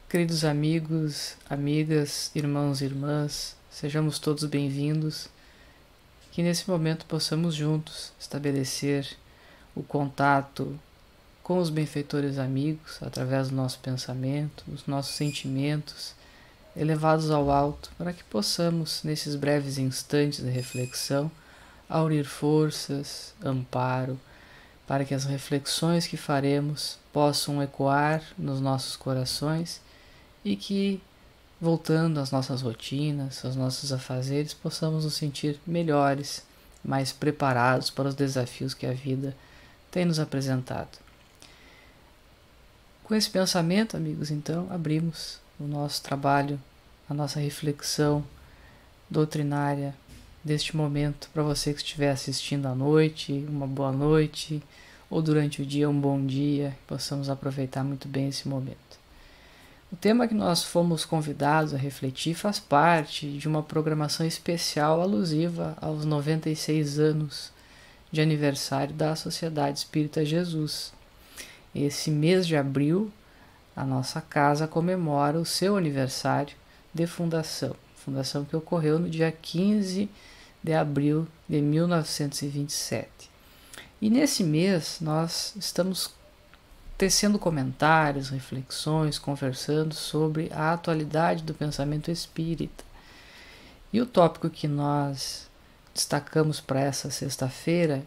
Queridos amigos, amigas, irmãos e irmãs, sejamos todos bem-vindos. Que nesse momento possamos juntos estabelecer o contato com os benfeitores amigos através do nosso pensamento, dos nossos sentimentos elevados ao alto, para que possamos, nesses breves instantes de reflexão, aurir forças, amparo, para que as reflexões que faremos possam ecoar nos nossos corações e que, voltando às nossas rotinas, aos nossos afazeres, possamos nos sentir melhores, mais preparados para os desafios que a vida tem nos apresentado. Com esse pensamento, amigos, então, abrimos o nosso trabalho, a nossa reflexão doutrinária deste momento. Para você que estiver assistindo à noite, uma boa noite, ou durante o dia, um bom dia, que possamos aproveitar muito bem esse momento. O tema que nós fomos convidados a refletir faz parte de uma programação especial alusiva aos 96 anos de aniversário da Sociedade Espírita Jesus. Esse mês de abril, a nossa casa comemora o seu aniversário de fundação. Fundação que ocorreu no dia 15 de abril de 1927. E nesse mês nós estamos tecendo comentários, reflexões, conversando sobre a atualidade do pensamento espírita. E o tópico que nós destacamos para essa sexta-feira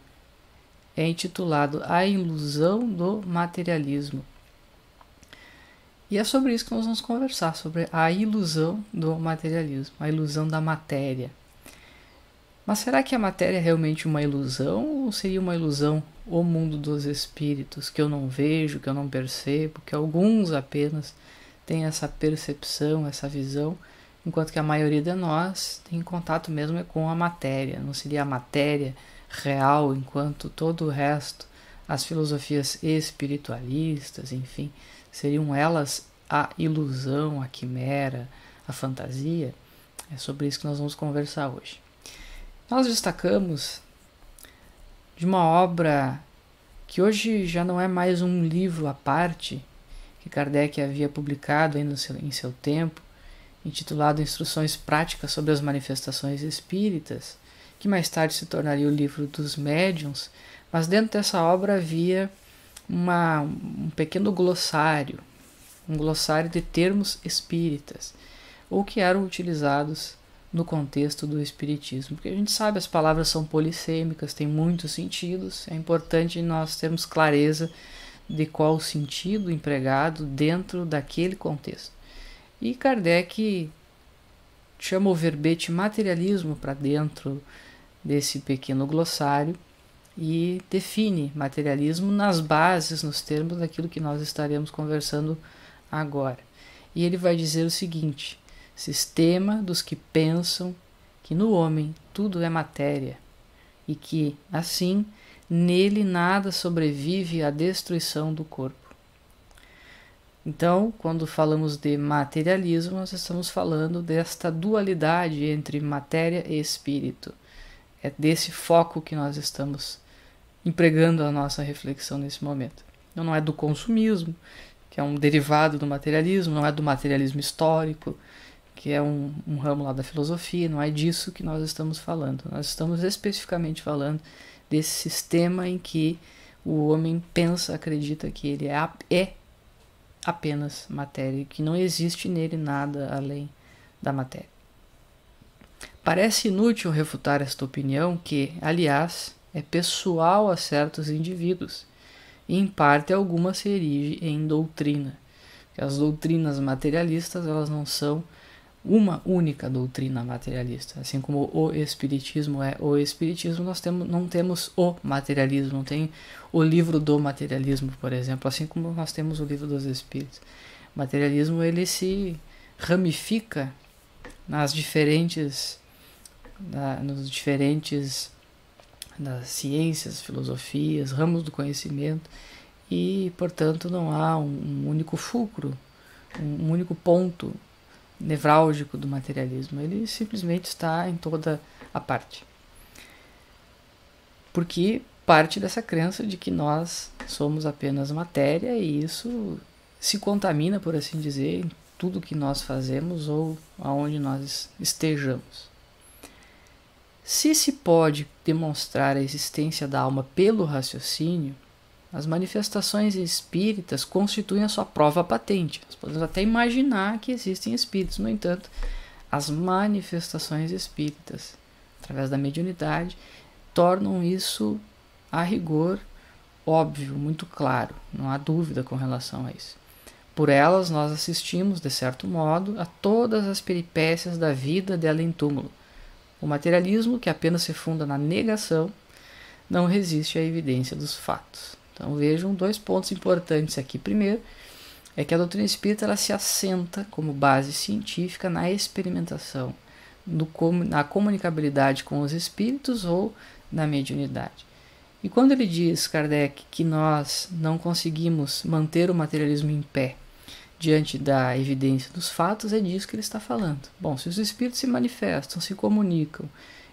é intitulado A Ilusão do Materialismo. E é sobre isso que nós vamos conversar, sobre a ilusão do materialismo, a ilusão da matéria. Mas será que a matéria é realmente uma ilusão ou seria uma ilusão o mundo dos espíritos, que eu não vejo, que eu não percebo, que alguns apenas têm essa percepção, essa visão, enquanto que a maioria de nós tem contato mesmo com a matéria. Não seria a matéria real, enquanto todo o resto, as filosofias espiritualistas, enfim, seriam elas a ilusão, a quimera, a fantasia? É sobre isso que nós vamos conversar hoje. Nós destacamos de uma obra que hoje já não é mais um livro à parte, que Kardec havia publicado ainda em seu tempo, intitulado Instruções Práticas sobre as Manifestações Espíritas, que mais tarde se tornaria o Livro dos Médiuns, mas dentro dessa obra havia um pequeno glossário, um glossário de termos espíritas, ou que eram utilizados no contexto do espiritismo, porque a gente sabe, as palavras são polissêmicas, têm muitos sentidos, é importante nós termos clareza de qual o sentido empregado dentro daquele contexto. E Kardec chama o verbete materialismo para dentro desse pequeno glossário e define materialismo nas bases, nos termos daquilo que nós estaremos conversando agora. E ele vai dizer o seguinte: sistema dos que pensam que no homem tudo é matéria e que, assim, nele nada sobrevive à destruição do corpo. Então, quando falamos de materialismo, nós estamos falando desta dualidade entre matéria e espírito. É desse foco que nós estamos empregando a nossa reflexão nesse momento. Então, não é do consumismo, que é um derivado do materialismo, não é do materialismo histórico, que é um ramo lá da filosofia, não é disso que nós estamos falando. Nós estamos especificamente falando desse sistema em que o homem pensa, acredita que ele é apenas matéria, que não existe nele nada além da matéria. Parece inútil refutar esta opinião que, aliás, é pessoal a certos indivíduos, e em parte alguma se erige em doutrina. Porque as doutrinas materialistas, elas não são uma única doutrina materialista. Assim como o Espiritismo é o Espiritismo, nós não temos o materialismo, não tem o livro do materialismo, por exemplo, assim como nós temos o livro dos Espíritos. O materialismo, ele se ramifica nas diferentes das ciências, filosofias, ramos do conhecimento, e, portanto, não há um único fulcro, um único ponto nevrálgico do materialismo. Ele simplesmente está em toda a parte. Porque parte dessa crença de que nós somos apenas matéria, e isso se contamina, por assim dizer, em tudo que nós fazemos ou aonde nós estejamos. Se se pode demonstrar a existência da alma pelo raciocínio, as manifestações espíritas constituem a sua prova patente. Nós podemos até imaginar que existem espíritos, no entanto, as manifestações espíritas, através da mediunidade, tornam isso, a rigor, óbvio, muito claro, não há dúvida com relação a isso. Por elas nós assistimos, de certo modo, a todas as peripécias da vida de além-túmulo. O materialismo, que apenas se funda na negação, não resiste à evidência dos fatos. Então vejam dois pontos importantes aqui. Primeiro, é que a doutrina espírita ela se assenta como base científica na experimentação, na comunicabilidade com os espíritos ou na mediunidade. E quando ele diz, Kardec, que nós não conseguimos manter o materialismo em pé diante da evidência dos fatos, é disso que ele está falando. Bom, se os espíritos se manifestam, se comunicam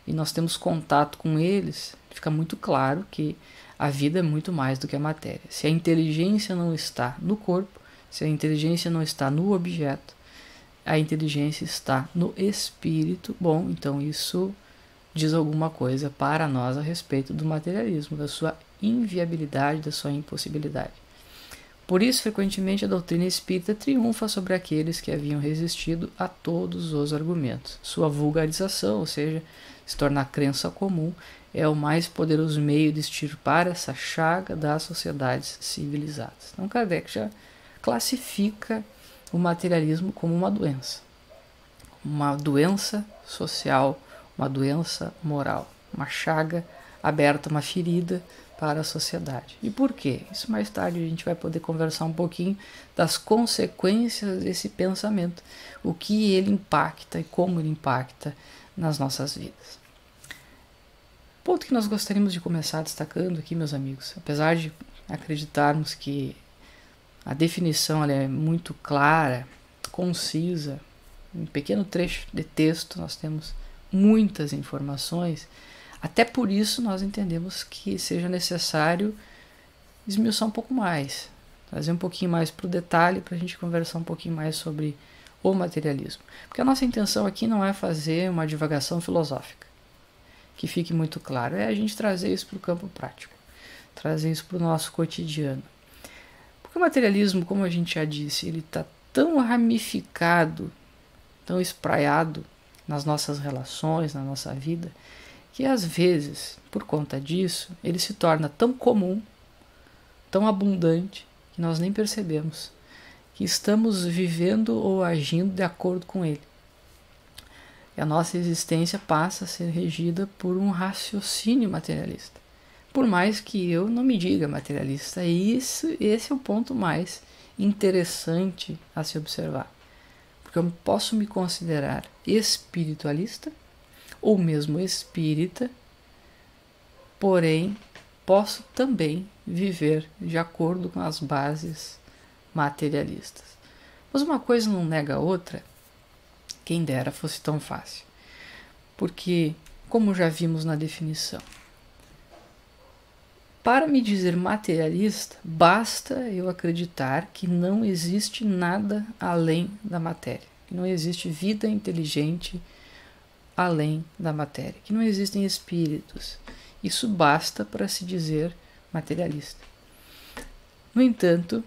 e nós temos contato com eles, fica muito claro que a vida é muito mais do que a matéria. Se a inteligência não está no corpo, se a inteligência não está no objeto, a inteligência está no espírito. Bom, então isso diz alguma coisa para nós a respeito do materialismo, da sua inviabilidade, da sua impossibilidade. Por isso, frequentemente, a doutrina espírita triunfa sobre aqueles que haviam resistido a todos os argumentos. Sua vulgarização, ou seja, se torna crença comum, é o mais poderoso meio de extirpar essa chaga das sociedades civilizadas. Então, Kardec já classifica o materialismo como uma doença social, uma doença moral, uma chaga aberta, uma ferida para a sociedade. E por quê? Isso mais tarde a gente vai poder conversar um pouquinho das consequências desse pensamento, o que ele impacta e como ele impacta nas nossas vidas. O ponto que nós gostaríamos de começar destacando aqui, meus amigos, apesar de acreditarmos que a definição ela é muito clara, concisa, em um pequeno trecho de texto nós temos muitas informações. Até por isso nós entendemos que seja necessário esmiuçar um pouco mais, trazer um pouquinho mais para o detalhe para a gente conversar um pouquinho mais sobre o materialismo. Porque a nossa intenção aqui não é fazer uma divagação filosófica, que fique muito claro, é a gente trazer isso para o campo prático, trazer isso para o nosso cotidiano. Porque o materialismo, como a gente já disse, ele está tão ramificado, tão espraiado nas nossas relações, na nossa vida, que às vezes, por conta disso, ele se torna tão comum, tão abundante, que nós nem percebemos que estamos vivendo ou agindo de acordo com ele. E a nossa existência passa a ser regida por um raciocínio materialista. Por mais que eu não me diga materialista, esse é o ponto mais interessante a se observar. Porque eu posso me considerar espiritualista ou mesmo espírita, porém posso também viver de acordo com as bases materialistas. Mas uma coisa não nega a outra, quem dera fosse tão fácil. Porque, como já vimos na definição, para me dizer materialista, basta eu acreditar que não existe nada além da matéria, que não existe vida inteligente além da matéria, que não existem espíritos. Isso basta para se dizer materialista. No entanto,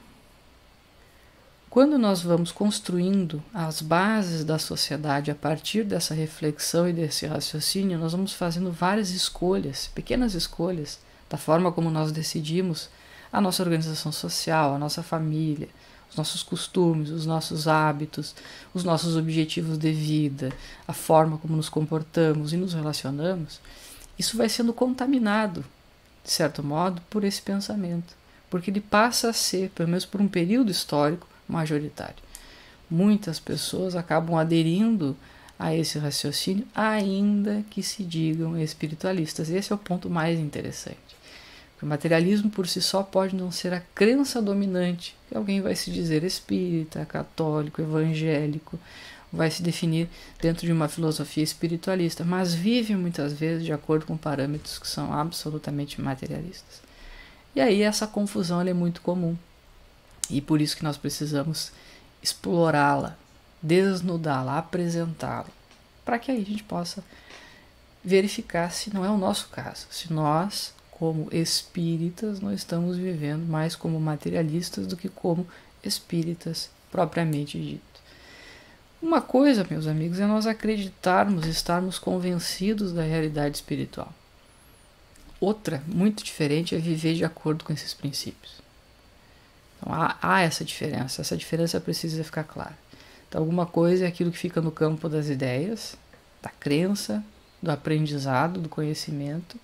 quando nós vamos construindo as bases da sociedade a partir dessa reflexão e desse raciocínio, nós vamos fazendo várias escolhas, pequenas escolhas, da forma como nós decidimos a nossa organização social, a nossa família, os nossos costumes, os nossos hábitos, os nossos objetivos de vida, a forma como nos comportamos e nos relacionamos, isso vai sendo contaminado, de certo modo, por esse pensamento, porque ele passa a ser, pelo menos por um período histórico, majoritário. Muitas pessoas acabam aderindo a esse raciocínio, ainda que se digam espiritualistas. Esse é o ponto mais interessante. O materialismo por si só pode não ser a crença dominante, que alguém vai se dizer espírita, católico, evangélico, vai se definir dentro de uma filosofia espiritualista, mas vive muitas vezes de acordo com parâmetros que são absolutamente materialistas. E aí essa confusão é muito comum, e por isso que nós precisamos explorá-la, desnudá-la, apresentá-la, para que aí a gente possa verificar se não é o nosso caso, se nós, como espíritas, não estamos vivendo mais como materialistas do que como espíritas propriamente dito. Uma coisa, meus amigos, é nós acreditarmos, estarmos convencidos da realidade espiritual. Outra, muito diferente, é viver de acordo com esses princípios. Então, há essa diferença precisa ficar clara. Então, alguma coisa é aquilo que fica no campo das ideias, da crença, do aprendizado, do conhecimento,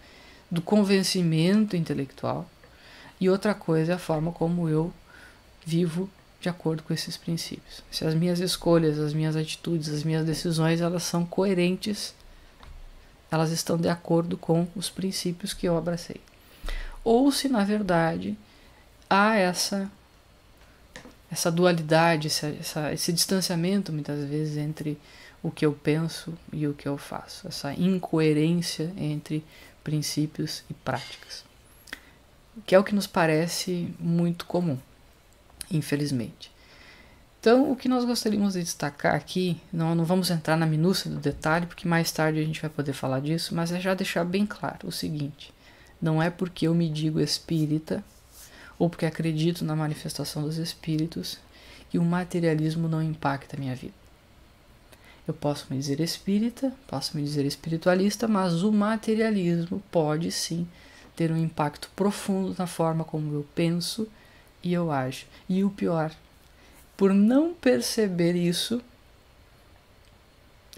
do convencimento intelectual, e outra coisa é a forma como eu vivo de acordo com esses princípios. Se as minhas escolhas, as minhas atitudes, as minhas decisões, elas são coerentes, elas estão de acordo com os princípios que eu abracei. Ou se, na verdade, há essa dualidade, esse distanciamento, muitas vezes, entre o que eu penso e o que eu faço. Essa incoerência entre princípios e práticas. Que é o que nos parece muito comum, infelizmente. Então, o que nós gostaríamos de destacar aqui, não vamos entrar na minúcia do detalhe, porque mais tarde a gente vai poder falar disso, mas é já deixar bem claro o seguinte: não é porque eu me digo espírita, ou porque acredito na manifestação dos espíritos, que o materialismo não impacta a minha vida. Eu posso me dizer espírita, posso me dizer espiritualista, mas o materialismo pode sim ter um impacto profundo na forma como eu penso e eu ajo. E o pior, por não perceber isso,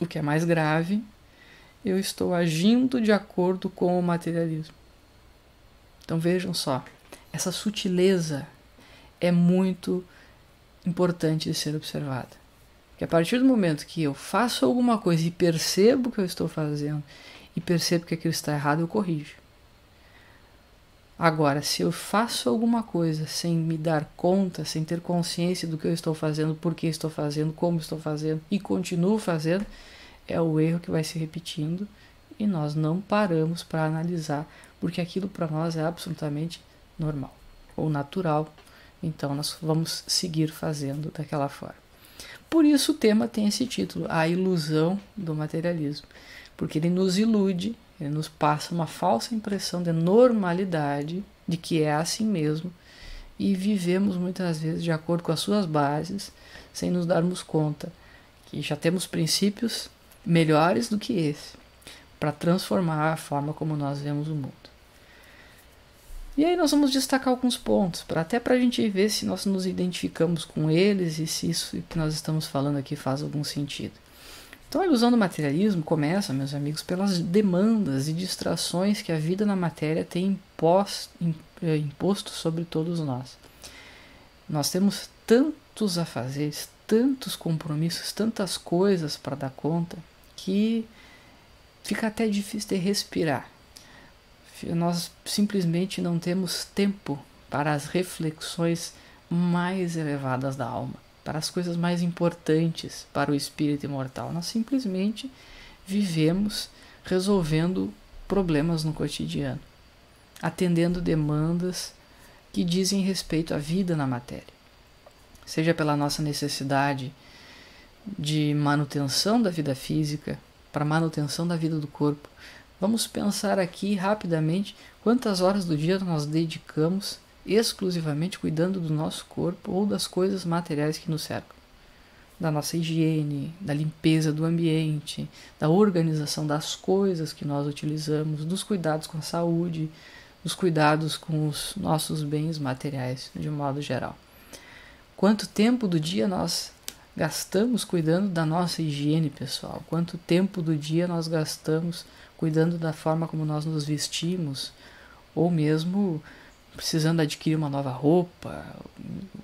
o que é mais grave, eu estou agindo de acordo com o materialismo. Então vejam só, essa sutileza é muito importante de ser observada. Que a partir do momento que eu faço alguma coisa e percebo o que eu estou fazendo e percebo que aquilo está errado, eu corrijo. Agora, se eu faço alguma coisa sem me dar conta, sem ter consciência do que eu estou fazendo, por que estou fazendo, como estou fazendo e continuo fazendo, é o erro que vai se repetindo e nós não paramos para analisar, porque aquilo para nós é absolutamente normal ou natural, então nós vamos seguir fazendo daquela forma. Por isso o tema tem esse título, A Ilusão do Materialismo, porque ele nos ilude, ele nos passa uma falsa impressão de normalidade, de que é assim mesmo, e vivemos muitas vezes de acordo com as suas bases, sem nos darmos conta que já temos princípios melhores do que esse, para transformar a forma como nós vemos o mundo. E aí nós vamos destacar alguns pontos, até para a gente ver se nós nos identificamos com eles e se isso que nós estamos falando aqui faz algum sentido. Então a ilusão do materialismo começa, meus amigos, pelas demandas e distrações que a vida na matéria tem imposto sobre todos nós. Nós temos tantos afazeres, tantos compromissos, tantas coisas para dar conta, que fica até difícil de respirar. Nós simplesmente não temos tempo para as reflexões mais elevadas da alma, para as coisas mais importantes para o espírito imortal. Nós simplesmente vivemos resolvendo problemas no cotidiano, atendendo demandas que dizem respeito à vida na matéria, seja pela nossa necessidade de manutenção da vida física, para manutenção da vida do corpo. Vamos pensar aqui rapidamente quantas horas do dia nós dedicamos exclusivamente cuidando do nosso corpo ou das coisas materiais que nos cercam. Da nossa higiene, da limpeza do ambiente, da organização das coisas que nós utilizamos, dos cuidados com a saúde, dos cuidados com os nossos bens materiais, de um modo geral. Quanto tempo do dia nós gastamos cuidando da nossa higiene pessoal? Quanto tempo do dia nós gastamos cuidando da forma como nós nos vestimos, ou mesmo precisando adquirir uma nova roupa,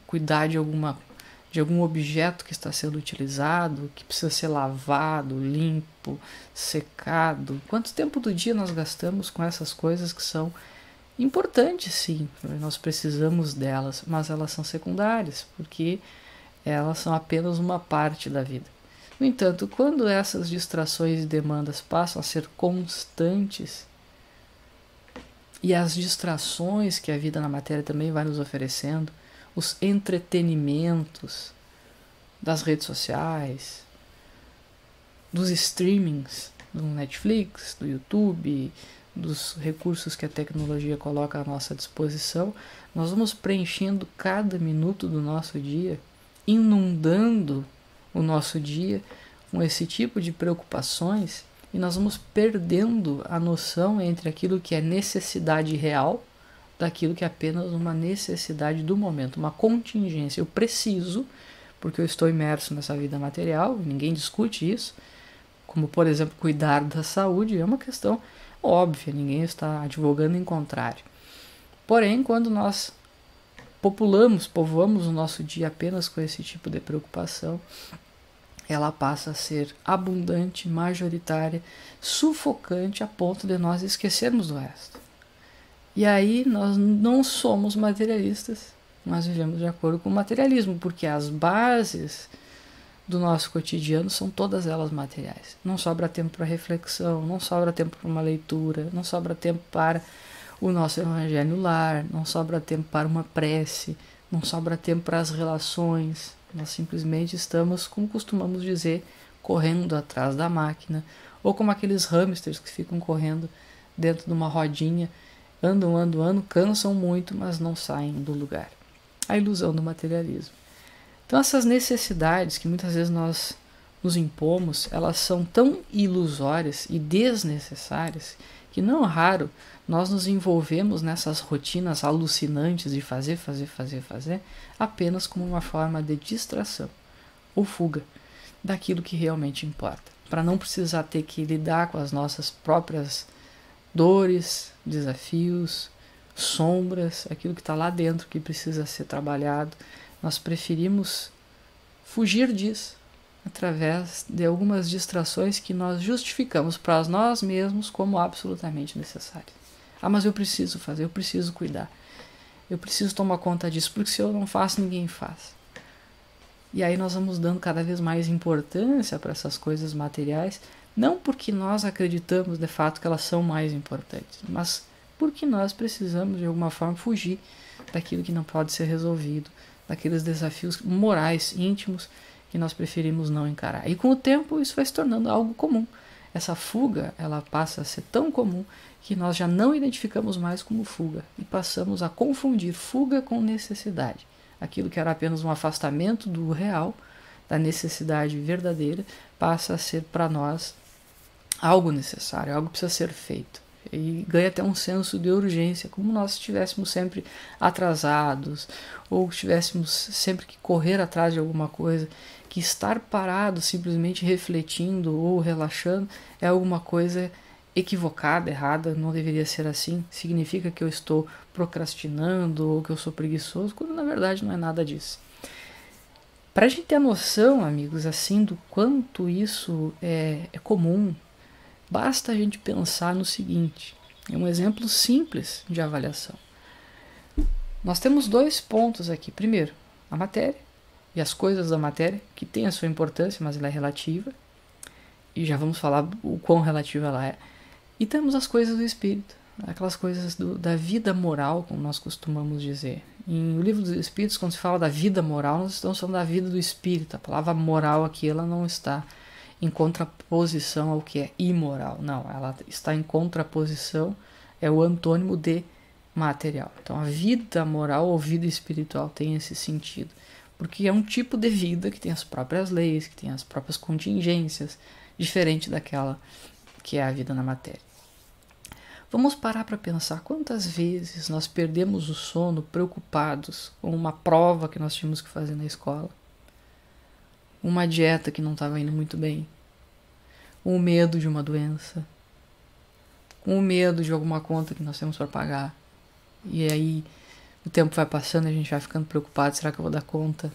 cuidar de algum objeto que está sendo utilizado, que precisa ser lavado, limpo, secado? Quanto tempo do dia nós gastamos com essas coisas que são importantes, sim, nós precisamos delas, mas elas são secundárias, porque elas são apenas uma parte da vida. No entanto, quando essas distrações e demandas passam a ser constantes, e as distrações que a vida na matéria também vai nos oferecendo, os entretenimentos das redes sociais, dos streamings, do Netflix, do YouTube, dos recursos que a tecnologia coloca à nossa disposição, nós vamos preenchendo cada minuto do nosso dia, inundando o nosso dia com esse tipo de preocupações, e nós vamos perdendo a noção entre aquilo que é necessidade real daquilo que é apenas uma necessidade do momento, uma contingência. Eu preciso, porque eu estou imerso nessa vida material, ninguém discute isso, como por exemplo cuidar da saúde, é uma questão óbvia, ninguém está advogando em contrário. Porém, quando nós povoamos o nosso dia apenas com esse tipo de preocupação, ela passa a ser abundante, majoritária, sufocante a ponto de nós esquecermos do resto. E aí nós não somos materialistas, nós vivemos de acordo com o materialismo, porque as bases do nosso cotidiano são todas elas materiais. Não sobra tempo para reflexão, não sobra tempo para uma leitura, não sobra tempo para o nosso evangelho lar, não sobra tempo para uma prece, não sobra tempo para as relações. Nós simplesmente estamos, como costumamos dizer, correndo atrás da máquina, ou como aqueles hamsters que ficam correndo dentro de uma rodinha, andam, cansam muito, mas não saem do lugar. A ilusão do materialismo. Então essas necessidades que muitas vezes nós nos impomos, elas são tão ilusórias e desnecessárias que não raro nós nos envolvemos nessas rotinas alucinantes de fazer, apenas como uma forma de distração ou fuga daquilo que realmente importa, para não precisar ter que lidar com as nossas próprias dores, desafios, sombras, aquilo que está lá dentro que precisa ser trabalhado. Nós preferimos fugir disso através de algumas distrações que nós justificamos para nós mesmos como absolutamente necessárias. Ah, mas eu preciso fazer, eu preciso cuidar, eu preciso tomar conta disso, porque se eu não faço, ninguém faz. E aí nós vamos dando cada vez mais importância para essas coisas materiais, não porque nós acreditamos de fato que elas são mais importantes, mas porque nós precisamos de alguma forma fugir daquilo que não pode ser resolvido, daqueles desafios morais íntimos que nós preferimos não encarar. E com o tempo isso vai se tornando algo comum. Essa fuga, ela passa a ser tão comum que nós já não identificamos mais como fuga e passamos a confundir fuga com necessidade. Aquilo que era apenas um afastamento do real, da necessidade verdadeira, passa a ser para nós algo necessário, algo que precisa ser feito. E ganha até um senso de urgência, como nós estivéssemos sempre atrasados, ou tivéssemos sempre que correr atrás de alguma coisa, que estar parado, simplesmente refletindo ou relaxando, é alguma coisa equivocada, errada, não deveria ser assim. Significa que eu estou procrastinando ou que eu sou preguiçoso, quando na verdade não é nada disso. Para a gente ter noção, amigos, assim, do quanto isso é comum, basta a gente pensar no seguinte, é um exemplo simples de avaliação. Nós temos dois pontos aqui. Primeiro, a matéria e as coisas da matéria, que tem a sua importância, mas ela é relativa, e já vamos falar o quão relativa ela é. E temos as coisas do espírito, aquelas coisas da vida moral, como nós costumamos dizer. Em O Livro dos Espíritos, quando se fala da vida moral, nós estamos falando da vida do espírito. A palavra moral aqui, ela não está em contraposição ao que é imoral. Não, ela está em contraposição, é o antônimo de material. Então a vida moral ou vida espiritual tem esse sentido, porque é um tipo de vida que tem as próprias leis, que tem as próprias contingências, diferente daquela que é a vida na matéria. Vamos parar para pensar quantas vezes nós perdemos o sono preocupados com uma prova que nós tínhamos que fazer na escola, uma dieta que não estava indo muito bem, com o medo de uma doença, com o medo de alguma conta que nós temos para pagar. E aí o tempo vai passando e a gente vai ficando preocupado, será que eu vou dar conta?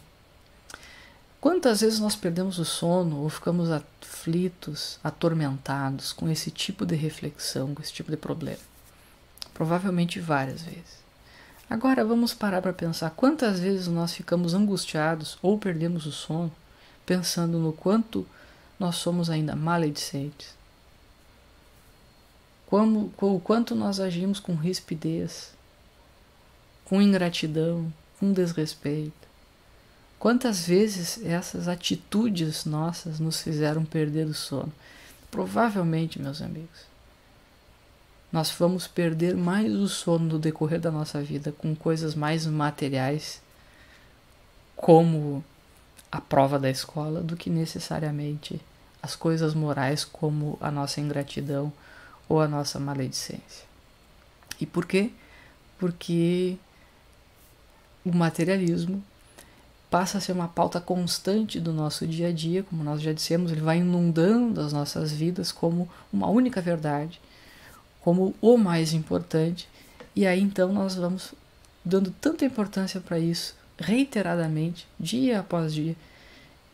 Quantas vezes nós perdemos o sono ou ficamos aflitos, atormentados com esse tipo de reflexão, com esse tipo de problema? Provavelmente várias vezes. Agora vamos parar para pensar quantas vezes nós ficamos angustiados ou perdemos o sono pensando no quanto nós somos ainda maledicentes, o quanto nós agimos com rispidez, com ingratidão, com desrespeito, Quantas vezes essas atitudes nossas nos fizeram perder o sono? Provavelmente, meus amigos, nós vamos perder mais o sono no decorrer da nossa vida com coisas mais materiais, como a prova da escola, do que necessariamente as coisas morais, como a nossa ingratidão ou a nossa maledicência. E por quê? Porque o materialismo passa a ser uma pauta constante do nosso dia a dia, como nós já dissemos, ele vai inundando as nossas vidas como uma única verdade, como o mais importante, e aí então nós vamos dando tanta importância para isso, reiteradamente, dia após dia,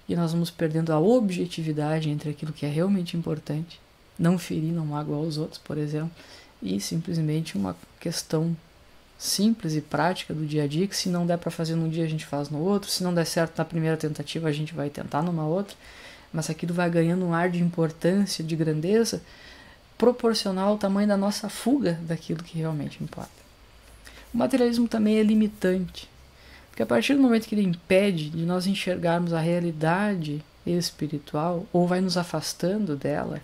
e nós vamos perdendo a objetividade entre aquilo que é realmente importante, não ferir, não magoar os outros, por exemplo, e simplesmente uma questão simples e prática do dia a dia, que se não der para fazer num dia a gente faz no outro, se não der certo na primeira tentativa a gente vai tentar numa outra, mas aquilo vai ganhando um ar de importância, de grandeza, proporcional ao tamanho da nossa fuga daquilo que realmente importa. O materialismo também é limitante, porque a partir do momento que ele impede de nós enxergarmos a realidade espiritual, ou vai nos afastando dela,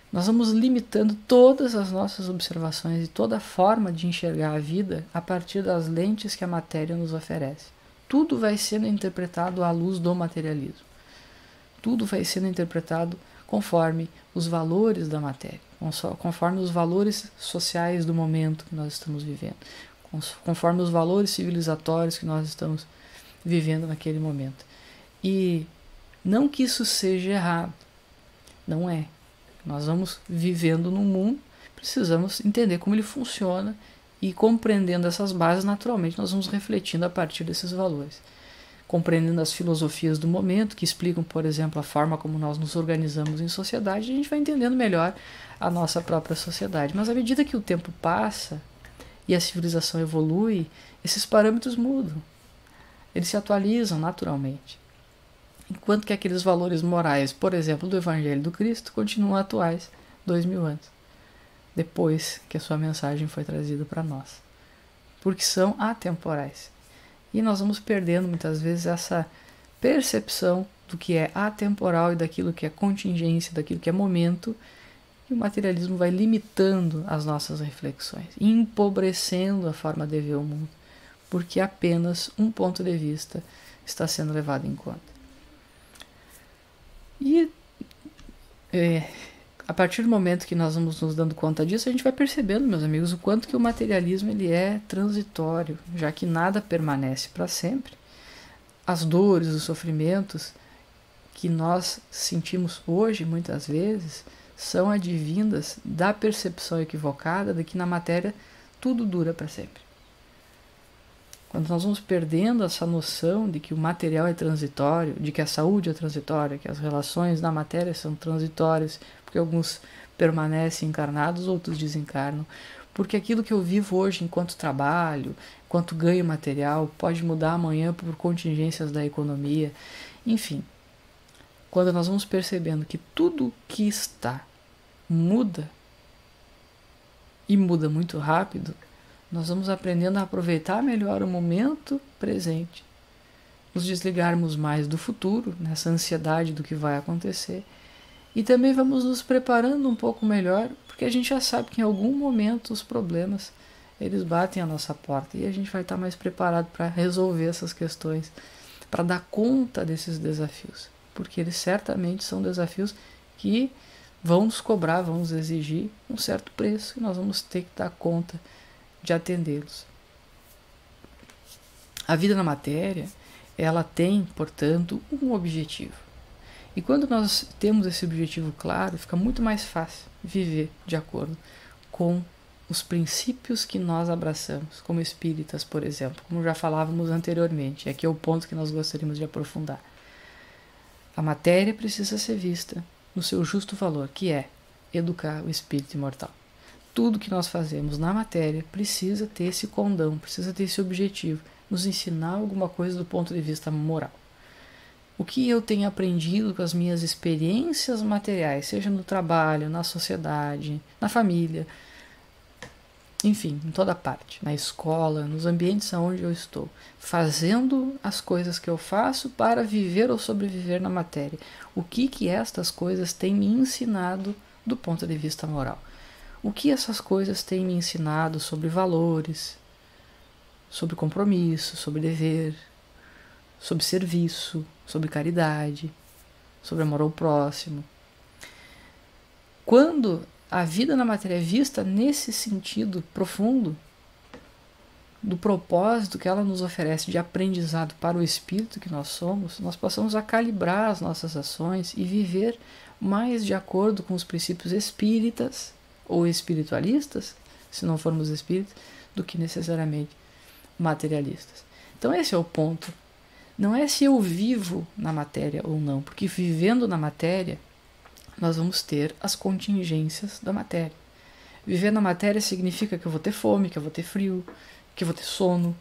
nós vamos limitando todas as nossas observações e toda a forma de enxergar a vida a partir das lentes que a matéria nos oferece. Tudo vai sendo interpretado à luz do materialismo. Tudo vai sendo interpretado conforme os valores da matéria, conforme os valores sociais do momento que nós estamos vivendo, conforme os valores civilizatórios que nós estamos vivendo naquele momento. E não que isso seja errado, não é. Nós vamos vivendo num mundo, precisamos entender como ele funciona e, compreendendo essas bases, naturalmente nós vamos refletindo a partir desses valores. Compreendendo as filosofias do momento, que explicam, por exemplo, a forma como nós nos organizamos em sociedade, a gente vai entendendo melhor a nossa própria sociedade. Mas à medida que o tempo passa e a civilização evolui, esses parâmetros mudam. Eles se atualizam naturalmente. Enquanto que aqueles valores morais, por exemplo, do Evangelho do Cristo, continuam atuais 2000 anos, depois que a sua mensagem foi trazida para nós. Porque são atemporais. E nós vamos perdendo muitas vezes essa percepção do que é atemporal e daquilo que é contingência, daquilo que é momento, e o materialismo vai limitando as nossas reflexões, empobrecendo a forma de ver o mundo, porque apenas um ponto de vista está sendo levado em conta. E a partir do momento que nós vamos nos dando conta disso, a gente vai percebendo, meus amigos, o quanto que o materialismo ele é transitório, já que nada permanece para sempre. As dores, os sofrimentos que nós sentimos hoje, muitas vezes, são advindas da percepção equivocada de que na matéria tudo dura para sempre. Quando nós vamos perdendo essa noção de que o material é transitório, de que a saúde é transitória, que as relações na matéria são transitórias, porque alguns permanecem encarnados, outros desencarnam, porque aquilo que eu vivo hoje enquanto trabalho, enquanto ganho material, pode mudar amanhã por contingências da economia, enfim. Quando nós vamos percebendo que tudo que está muda, e muda muito rápido, nós vamos aprendendo a aproveitar melhor o momento presente, nos desligarmos mais do futuro, nessa ansiedade do que vai acontecer, e também vamos nos preparando um pouco melhor, porque a gente já sabe que em algum momento os problemas eles batem a nossa porta e a gente vai estar mais preparado para resolver essas questões, para dar conta desses desafios, porque eles certamente são desafios que vão nos cobrar, vão nos exigir um certo preço e nós vamos ter que dar conta de atendê-los. A vida na matéria, ela tem, portanto, um objetivo. E quando nós temos esse objetivo claro, fica muito mais fácil viver de acordo com os princípios que nós abraçamos, como espíritas, por exemplo, como já falávamos anteriormente. Aqui é o ponto que nós gostaríamos de aprofundar. A matéria precisa ser vista no seu justo valor, que é educar o espírito imortal. Tudo que nós fazemos na matéria precisa ter esse condão, precisa ter esse objetivo, nos ensinar alguma coisa do ponto de vista moral. O que eu tenho aprendido com as minhas experiências materiais, seja no trabalho, na sociedade, na família, enfim, em toda parte, na escola, nos ambientes onde eu estou, fazendo as coisas que eu faço para viver ou sobreviver na matéria. O que estas coisas têm me ensinado do ponto de vista moral? O que essas coisas têm me ensinado sobre valores, sobre compromisso, sobre dever, sobre serviço, sobre caridade, sobre amor ao próximo? Quando a vida na matéria é vista nesse sentido profundo do propósito que ela nos oferece de aprendizado para o espírito que nós somos, nós passamos a calibrar as nossas ações e viver mais de acordo com os princípios espíritas ou espiritualistas, se não formos espíritas, do que necessariamente materialistas. Então esse é o ponto. Não é se eu vivo na matéria ou não, porque vivendo na matéria nós vamos ter as contingências da matéria. Viver na matéria significa que eu vou ter fome, que eu vou ter frio, que eu vou ter sono,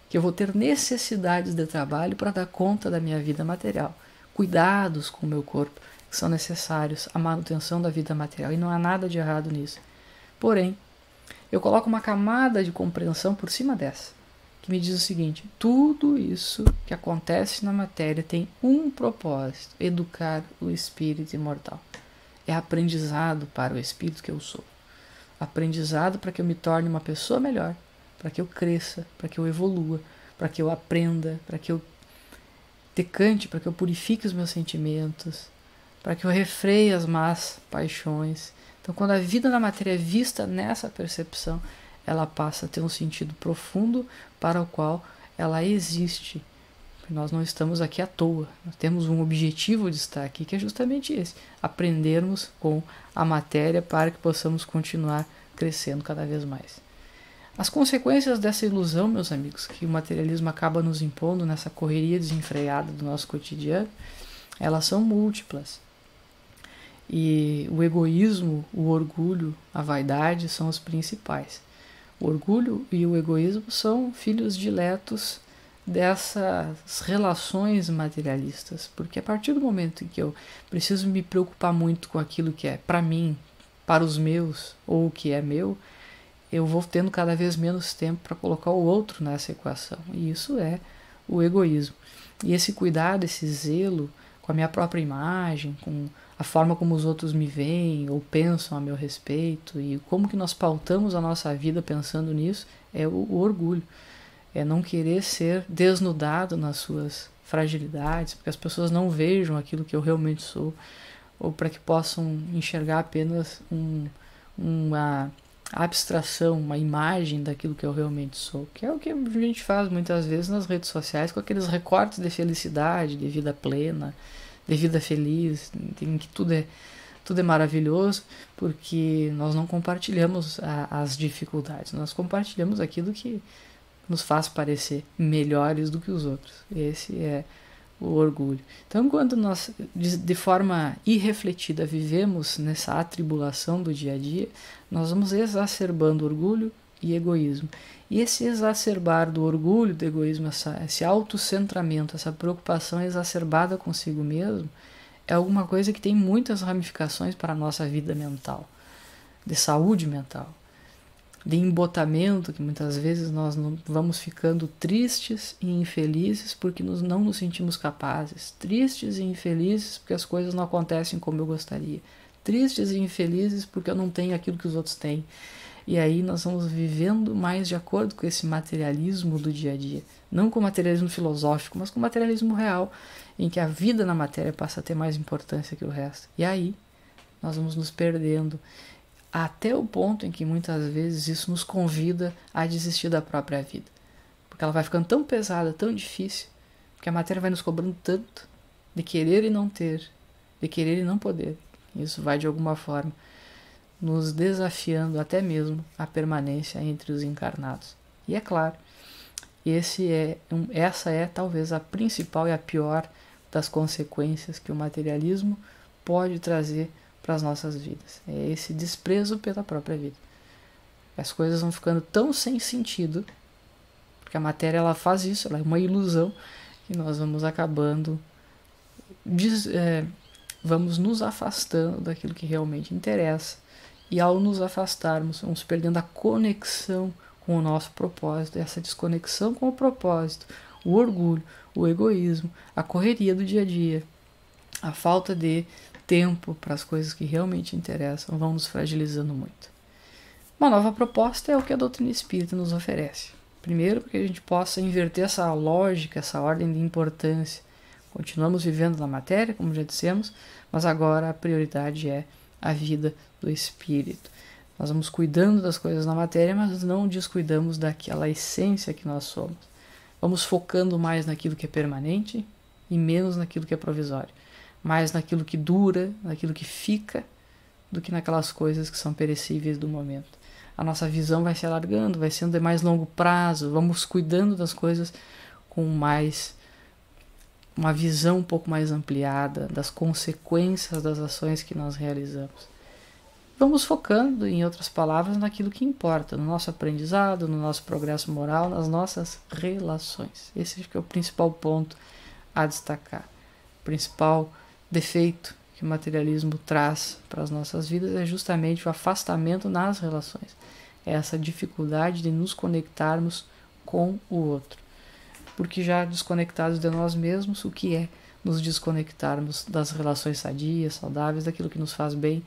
que eu vou ter necessidades de trabalho para dar conta da minha vida material. Cuidados com o meu corpo que são necessários à manutenção da vida material. E não há nada de errado nisso. Porém, eu coloco uma camada de compreensão por cima dessa, que me diz o seguinte: tudo isso que acontece na matéria tem um propósito: educar o espírito imortal. É aprendizado para o espírito que eu sou. Aprendizado para que eu me torne uma pessoa melhor, para que eu cresça, para que eu evolua, para que eu aprenda, para que eu decante, para que eu purifique os meus sentimentos, para que eu refreie as más paixões. Então, quando a vida na matéria é vista nessa percepção, ela passa a ter um sentido profundo para o qual ela existe. Nós não estamos aqui à toa, nós temos um objetivo de estar aqui, que é justamente esse: aprendermos com a matéria para que possamos continuar crescendo cada vez mais. As consequências dessa ilusão, meus amigos, que o materialismo acaba nos impondo nessa correria desenfreada do nosso cotidiano, elas são múltiplas. E o egoísmo, o orgulho, a vaidade são os principais. O orgulho e o egoísmo são filhos diletos dessas relações materialistas, porque a partir do momento em que eu preciso me preocupar muito com aquilo que é para mim, para os meus, ou o que é meu, eu vou tendo cada vez menos tempo para colocar o outro nessa equação, e isso é o egoísmo. E esse cuidado, esse zelo com a minha própria imagem, com a forma como os outros me veem ou pensam a meu respeito, e como que nós pautamos a nossa vida pensando nisso, é o orgulho. É não querer ser desnudado nas suas fragilidades, para que as pessoas não vejam aquilo que eu realmente sou, ou para que possam enxergar apenas uma abstração, uma imagem daquilo que eu realmente sou, que é o que a gente faz muitas vezes nas redes sociais, com aqueles recortes de felicidade, de vida plena, de vida feliz, em que tudo é maravilhoso, porque nós não compartilhamos as dificuldades, nós compartilhamos aquilo que nos faz parecer melhores do que os outros. Esse é o orgulho. Então, quando nós, de forma irrefletida, vivemos nessa atribulação do dia a dia, nós vamos exacerbando orgulho e egoísmo. E esse exacerbar do orgulho, do egoísmo, esse autocentramento, essa preocupação exacerbada consigo mesmo, é alguma coisa que tem muitas ramificações para a nossa vida mental, de saúde mental, de embotamento, que muitas vezes nós não vamos ficando tristes e infelizes porque não nos sentimos capazes, tristes e infelizes porque as coisas não acontecem como eu gostaria, tristes e infelizes porque eu não tenho aquilo que os outros têm. E aí nós vamos vivendo mais de acordo com esse materialismo do dia a dia, não com o materialismo filosófico, mas com o materialismo real, em que a vida na matéria passa a ter mais importância que o resto. E aí nós vamos nos perdendo, até o ponto em que muitas vezes isso nos convida a desistir da própria vida, porque ela vai ficando tão pesada, tão difícil, porque a matéria vai nos cobrando tanto de querer e não ter, de querer e não poder. Isso vai de alguma forma nos desafiando até mesmo a permanência entre os encarnados. E é claro, essa é talvez a principal e a pior das consequências que o materialismo pode trazer para as nossas vidas. É esse desprezo pela própria vida. As coisas vão ficando tão sem sentido, porque a matéria ela faz isso, ela é uma ilusão, e nós vamos acabando, vamos nos afastando daquilo que realmente interessa, E ao nos afastarmos, vamos perdendo a conexão com o nosso propósito. E essa desconexão com o propósito, o orgulho, o egoísmo, a correria do dia a dia, a falta de tempo para as coisas que realmente interessam, vão nos fragilizando muito. Uma nova proposta é o que a doutrina espírita nos oferece. Primeiro, para que a gente possa inverter essa lógica, essa ordem de importância. Continuamos vivendo na matéria, como já dissemos, mas agora a prioridade é a vida do espírito. Nós vamos cuidando das coisas na matéria, mas não descuidamos daquela essência que nós somos. Vamos focando mais naquilo que é permanente e menos naquilo que é provisório. Mais naquilo que dura, naquilo que fica, do que naquelas coisas que são perecíveis do momento. A nossa visão vai se alargando, vai sendo de mais longo prazo, vamos cuidando das coisas com uma visão um pouco mais ampliada das consequências das ações que nós realizamos. Vamos focando, em outras palavras, naquilo que importa, no nosso aprendizado, no nosso progresso moral, nas nossas relações. Esse acho que é o principal ponto a destacar. O principal defeito que o materialismo traz para as nossas vidas é justamente o afastamento nas relações. É essa dificuldade de nos conectarmos com o outro. Porque já desconectados de nós mesmos, o que é nos desconectarmos das relações sadias, saudáveis, daquilo que nos faz bem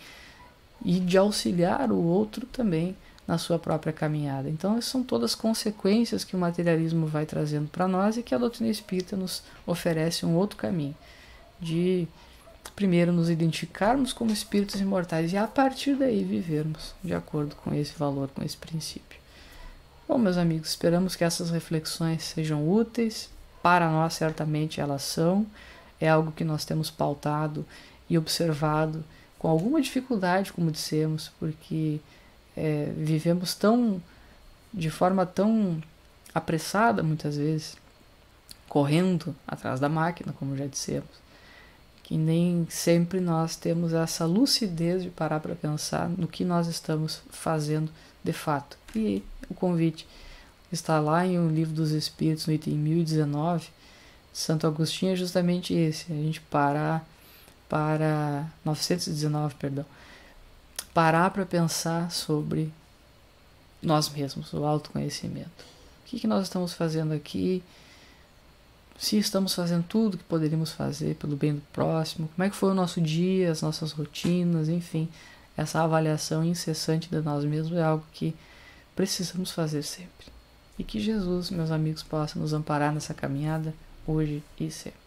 e de auxiliar o outro também na sua própria caminhada. Então, essas são todas consequências que o materialismo vai trazendo para nós e que a doutrina espírita nos oferece um outro caminho de primeiro nos identificarmos como espíritos imortais e a partir daí vivermos de acordo com esse valor, com esse princípio. Bom, meus amigos, esperamos que essas reflexões sejam úteis. Para nós, certamente, elas são. É algo que nós temos pautado e observado com alguma dificuldade, como dissemos, porque vivemos de forma tão apressada, muitas vezes, correndo atrás da máquina, como já dissemos, que nem sempre nós temos essa lucidez de parar para pensar no que nós estamos fazendo de fato. E o convite está lá em O Livro dos Espíritos, no item 1019, Santo Agostinho, é justamente esse, a gente parar para 919, parar para pensar sobre nós mesmos, o autoconhecimento. O que nós estamos fazendo aqui? Se estamos fazendo tudo que poderíamos fazer pelo bem do próximo, como é que foi o nosso dia, as nossas rotinas, enfim, essa avaliação incessante de nós mesmos é algo que precisamos fazer sempre. E que Jesus, meus amigos, possa nos amparar nessa caminhada hoje e sempre.